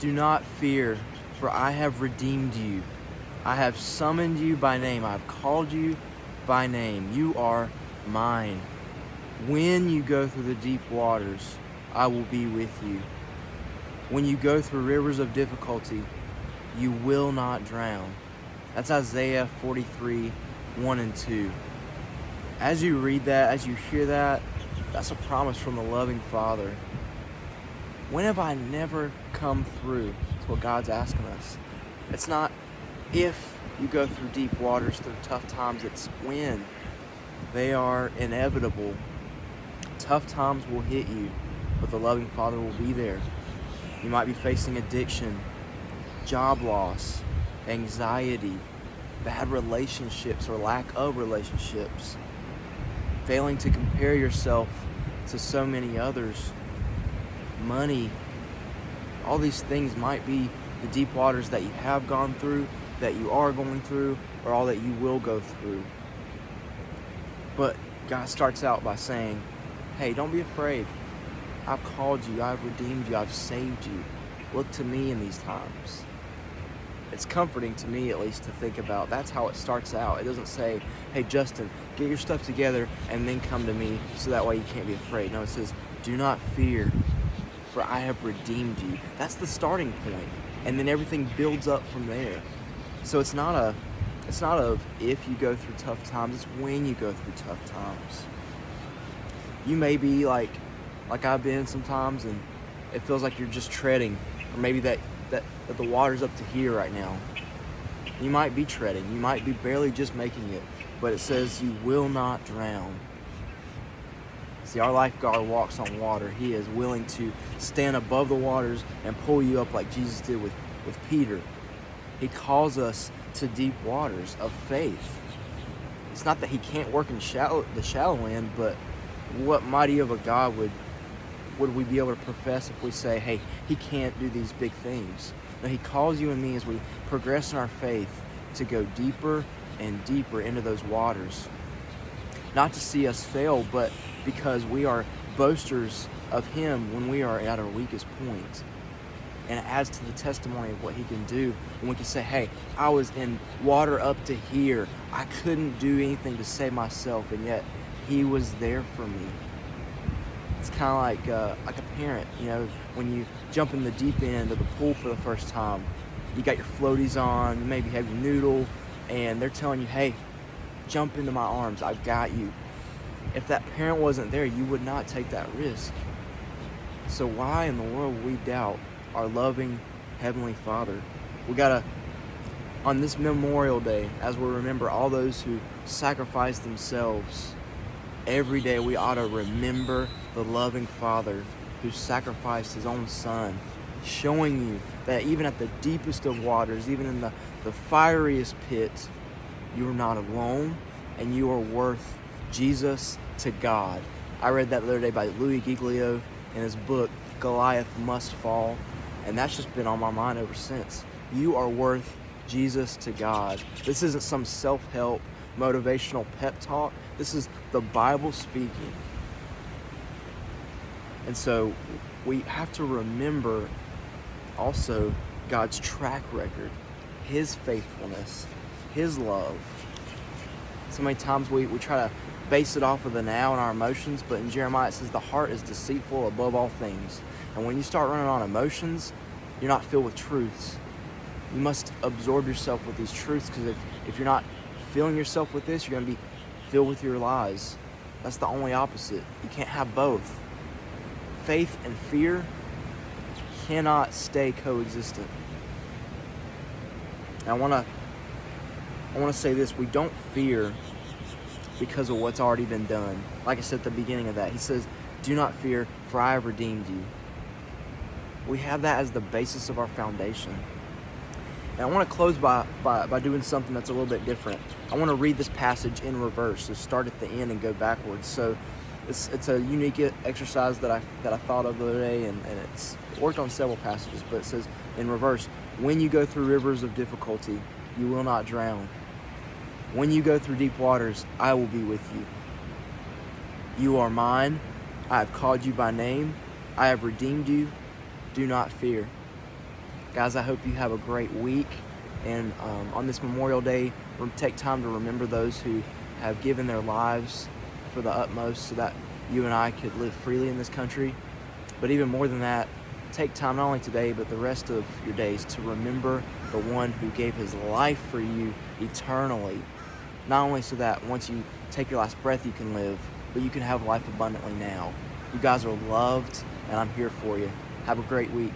Do not fear, for I have redeemed you. I have summoned you by name. I have called you by name. You are mine. When you go through the deep waters, I will be with you. When you go through rivers of difficulty, you will not drown. That's Isaiah 43, 1 and 2. As you read that, as you hear that, that's a promise from the loving Father. When have I never come through? That's what God's asking us. It's not if you go through deep waters, through tough times, it's when. They are inevitable. Tough times will hit you, but the loving Father will be there. You might be facing addiction, job loss, anxiety, bad relationships or lack of relationships, failing to compare yourself to so many others, money. All these things might be the deep waters that you have gone through, that you are going through, or all that you will go through. But God starts out by saying, hey, don't be afraid. I've called you, I've redeemed you, I've saved you. Look to me in these times. It's comforting to me, at least, to think about. That's how it starts out. It doesn't say, hey, Justin, get your stuff together and then come to me so that way you can't be afraid. No, it says, do not fear, for I have redeemed you. That's the starting point. And then everything builds up from there. So it's not of if you go through tough times, it's when you go through tough times. You may be like I've been sometimes, and it feels like you're just treading, or maybe that the water's up to here right now. You might be treading, you might be barely just making it, but it says you will not drown. See, our lifeguard walks on water. He is willing to stand above the waters and pull you up like Jesus did with Peter. He calls us to deep waters of faith. It's not that he can't work in the shallow end, but what mighty of a God would we be able to profess if we say, hey, he can't do these big things? No, he calls you and me as we progress in our faith to go deeper and deeper into those waters. Not to see us fail, but because we are boasters of him when we are at our weakest point. And it adds to the testimony of what he can do when we can say, hey, I was in water up to here. I couldn't do anything to save myself, and yet he was there for me. It's kind of like a parent, when you jump in the deep end of the pool for the first time. You got your floaties on, you maybe have your noodle, and they're telling you, hey, jump into my arms, I've got you. If that parent wasn't there, you would not take that risk. So why in the world would we doubt our loving Heavenly Father? We gotta, on this Memorial Day, as we remember all those who sacrificed themselves, every day we ought to remember the loving Father who sacrificed his own Son, showing you that even at the deepest of waters, even in the fieriest pit, you are not alone, and you are worth Jesus to God. I read that the other day by Louis Giglio in his book, Goliath Must Fall, and that's just been on my mind ever since. You are worth Jesus to God. This isn't some self-help, motivational pep talk. This is the Bible speaking. And so we have to remember also God's track record, his faithfulness, his love. So many times we try to base it off of the now and our emotions, but in Jeremiah it says the heart is deceitful above all things. And when you start running on emotions, you're not filled with truths. You must absorb yourself with these truths, because if you're not filling yourself with this, you're going to be filled with your lies. That's the only opposite. You can't have both. Faith and fear cannot stay coexistent. And I want to say this: we don't fear because of what's already been done. Like I said at the beginning of that, he says, "Do not fear, for I have redeemed you." We have that as the basis of our foundation. And I want to close by doing something that's a little bit different. I want to read this passage in reverse, so start at the end and go backwards. So it's a unique exercise that I thought of the other day, and it's worked on several passages, but it says in reverse, when you go through rivers of difficulty, you will not drown. When you go through deep waters, I will be with you. You are mine. I have called you by name. I have redeemed you. Do not fear. Guys, I hope you have a great week. And on this Memorial Day, take time to remember those who have given their lives for the utmost so that you and I could live freely in this country. But even more than that, take time not only today but the rest of your days to remember the one who gave his life for you eternally. Not only so that once you take your last breath you can live, but you can have life abundantly now. You guys are loved, and I'm here for you. Have a great week.